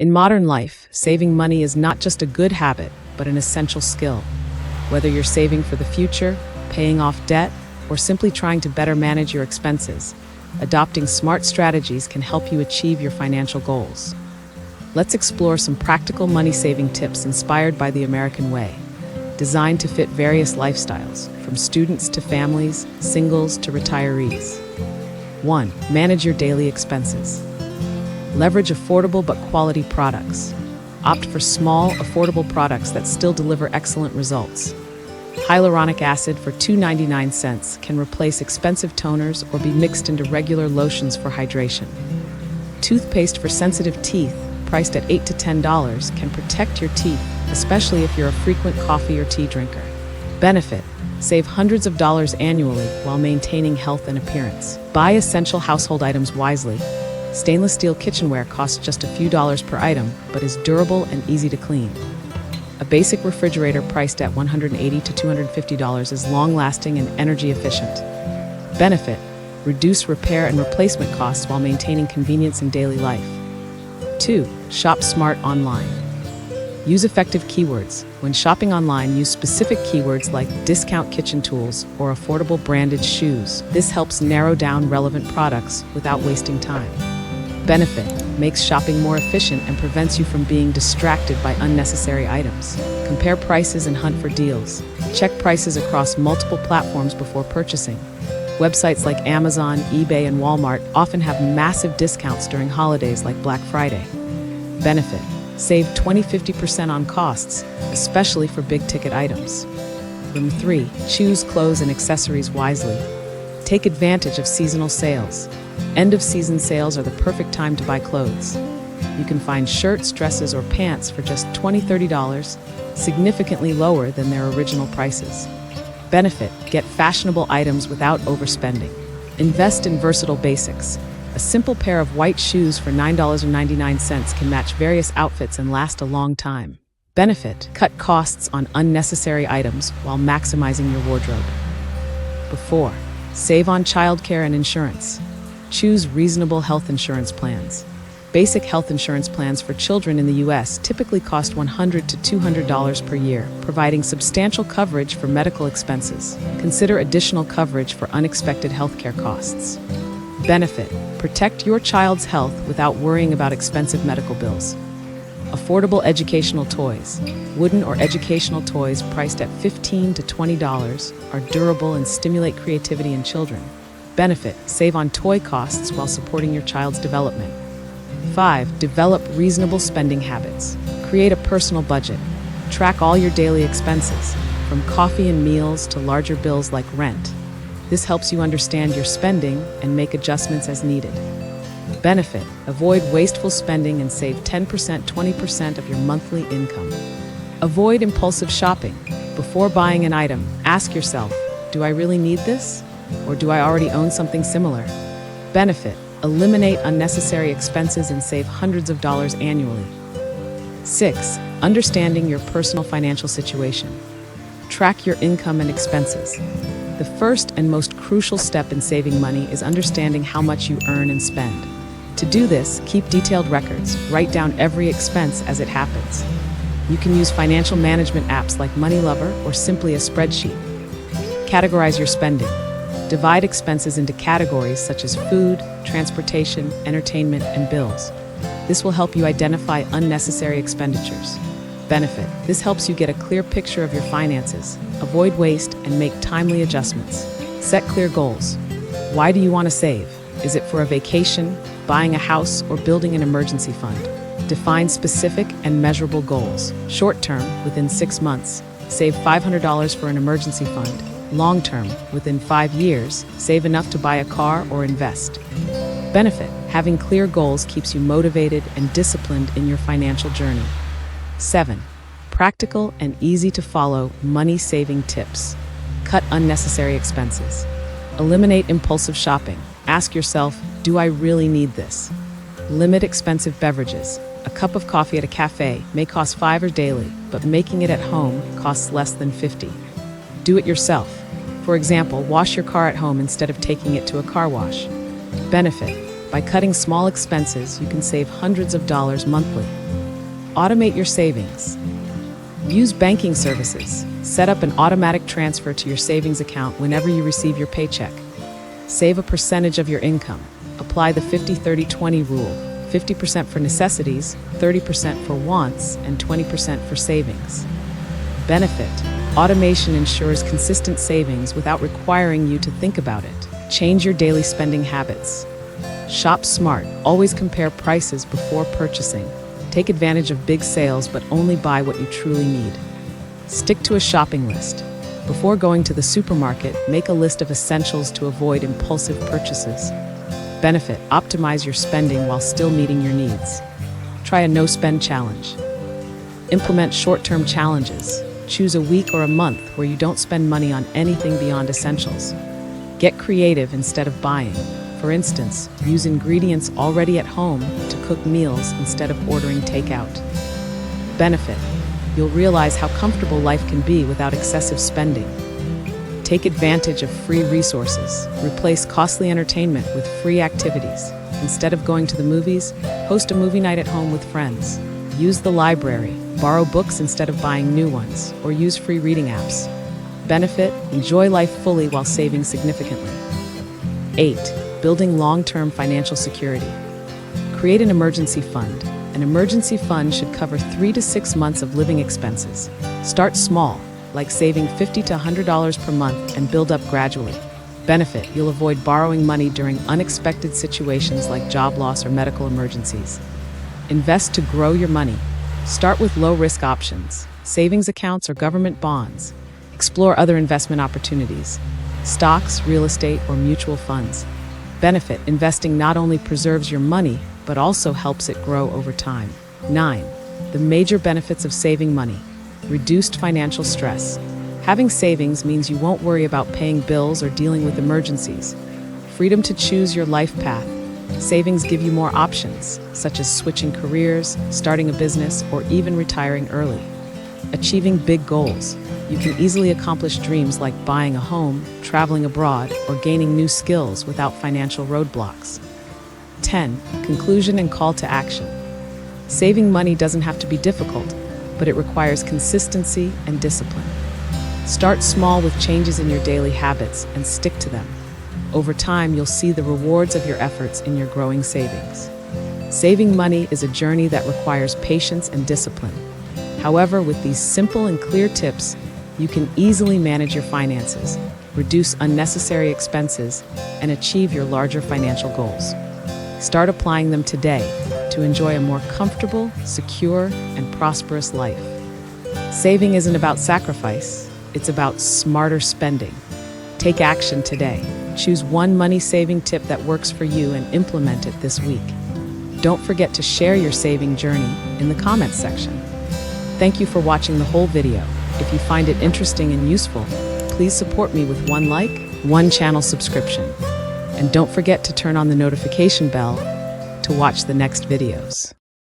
In modern life, saving money is not just a good habit, but an essential skill. Whether you're saving for the future, paying off debt, or simply trying to better manage your expenses, adopting smart strategies can help you achieve your financial goals. Let's explore some practical money-saving tips inspired by the American way, designed to fit various lifestyles, from students to families, singles to retirees. 1. Manage your daily expenses. Leverage affordable but quality products. Opt for small, affordable products that still deliver excellent results. Hyaluronic acid for $2.99 can replace expensive toners or be mixed into regular lotions for hydration. Toothpaste for sensitive teeth, priced at $8 to $10, can protect your teeth, especially if you're a frequent coffee or tea drinker. Benefit: save hundreds of dollars annually while maintaining health and appearance. Buy essential household items wisely. Stainless steel kitchenware costs just a few dollars per item, but is durable and easy to clean. A basic refrigerator priced at $180 to $250 is long-lasting and energy efficient. Benefit: reduce repair and replacement costs while maintaining convenience in daily life. 2. Shop smart online. Use effective keywords. When shopping online, use specific keywords like discount kitchen tools or affordable branded shoes. This helps narrow down relevant products without wasting time. Benefit: makes shopping more efficient and prevents you from being distracted by unnecessary items. Compare prices and hunt for deals. Check prices across multiple platforms before purchasing. Websites like Amazon, eBay, and Walmart often have massive discounts during holidays like Black Friday. Benefit: save 20–50% on costs, especially for big-ticket items. 3. Choose clothes and accessories wisely. Take advantage of seasonal sales. End-of-season sales are the perfect time to buy clothes. You can find shirts, dresses, or pants for just $20–30, significantly lower than their original prices. Benefit: get fashionable items without overspending. Invest in versatile basics. A simple pair of white shoes for $9.99 can match various outfits and last a long time. Benefit: cut costs on unnecessary items while maximizing your wardrobe. 4. Save on childcare and insurance. Choose reasonable health insurance plans. Basic health insurance plans for children in the U.S. typically cost $100 to $200 per year, providing substantial coverage for medical expenses. Consider additional coverage for unexpected healthcare costs. Benefit: protect your child's health without worrying about expensive medical bills. Affordable educational toys. Wooden or educational toys priced at $15 to $20 are durable and stimulate creativity in children. Benefit: save on toy costs while supporting your child's development. 5. Develop reasonable spending habits. Create a personal budget. Track all your daily expenses, from coffee and meals to larger bills like rent. This helps you understand your spending and make adjustments as needed. Benefit: avoid wasteful spending and save 10–20% of your monthly income. Avoid impulsive shopping. Before buying an item, ask yourself, do I really need this? Or do I already own something similar? Benefit: eliminate unnecessary expenses and save hundreds of dollars annually. 6. Understanding your personal financial situation. Track your income and expenses. The first and most crucial step in saving money is understanding how much you earn and spend. To do this, keep detailed records. Write down every expense as it happens. You can use financial management apps like Money Lover or simply a spreadsheet. Categorize your spending. Divide expenses into categories such as food, transportation, entertainment, and bills. This will help you identify unnecessary expenditures. Benefit: this helps you get a clear picture of your finances, avoid waste, and make timely adjustments. Set clear goals. Why do you want to save? Is it for a vacation, buying a house, or building an emergency fund? Define specific and measurable goals. Short-term, within 6 months, save $500 for an emergency fund. Long-term, within 5 years, save enough to buy a car or invest. Benefit: having clear goals keeps you motivated and disciplined in your financial journey. 7. Practical and easy-to-follow money-saving tips. Cut unnecessary expenses. Eliminate impulsive shopping. Ask yourself, do I really need this? Limit expensive beverages. A cup of coffee at a cafe may cost $5 daily, but making it at home costs less than $50. Do it yourself. For example, wash your car at home instead of taking it to a car wash. Benefit: By cutting small expenses, you can save hundreds of dollars monthly. Automate your savings. Use banking services. Set up an automatic transfer to your savings account whenever you receive your paycheck. Save a percentage of your income. Apply the 50-30-20 rule. 50% for necessities, 30% for wants, and 20% for savings. Benefit: automation ensures consistent savings without requiring you to think about it. Change your daily spending habits. Shop smart. Always compare prices before purchasing. Take advantage of big sales, but only buy what you truly need. Stick to a shopping list. Before going to the supermarket, make a list of essentials to avoid impulsive purchases. Benefit: optimize your spending while still meeting your needs. Try a no-spend challenge. Implement short-term challenges. Choose a week or a month where you don't spend money on anything beyond essentials. Get creative instead of buying. For instance, use ingredients already at home to cook meals instead of ordering takeout. Benefit: you'll realize how comfortable life can be without excessive spending. Take advantage of free resources. Replace costly entertainment with free activities. Instead of going to the movies, host a movie night at home with friends. Use the library. Borrow books instead of buying new ones, or use free reading apps. Benefit: enjoy life fully while saving significantly. 8. Building long-term financial security. Create an emergency fund. An emergency fund should cover 3 to 6 months of living expenses. Start small, like saving $50 to $100 per month, and build up gradually. Benefit: you'll avoid borrowing money during unexpected situations like job loss or medical emergencies. Invest to grow your money. Start with low-risk options, savings accounts or government bonds. Explore other investment opportunities, stocks, real estate, or mutual funds. Benefit: investing not only preserves your money, but also helps it grow over time. 9. The major benefits of saving money. Reduced financial stress. Having savings means you won't worry about paying bills or dealing with emergencies. Freedom to choose your life path. Savings give you more options, such as switching careers, starting a business, or even retiring early. Achieving big goals. You can easily accomplish dreams like buying a home, traveling abroad, or gaining new skills without financial roadblocks. 10. Conclusion and call to action. Saving money doesn't have to be difficult, but it requires consistency and discipline. Start small with changes in your daily habits and stick to them. Over time, you'll see the rewards of your efforts in your growing savings. Saving money is a journey that requires patience and discipline. However, with these simple and clear tips, you can easily manage your finances, reduce unnecessary expenses, and achieve your larger financial goals. Start applying them today to enjoy a more comfortable, secure, and prosperous life. Saving isn't about sacrifice, it's about smarter spending. Take action today. Choose one money-saving tip that works for you and implement it this week. Don't forget to share your saving journey in the comments section. Thank you for watching the whole video. If you find it interesting and useful, please support me with one like, one channel subscription. And don't forget to turn on the notification bell to watch the next videos.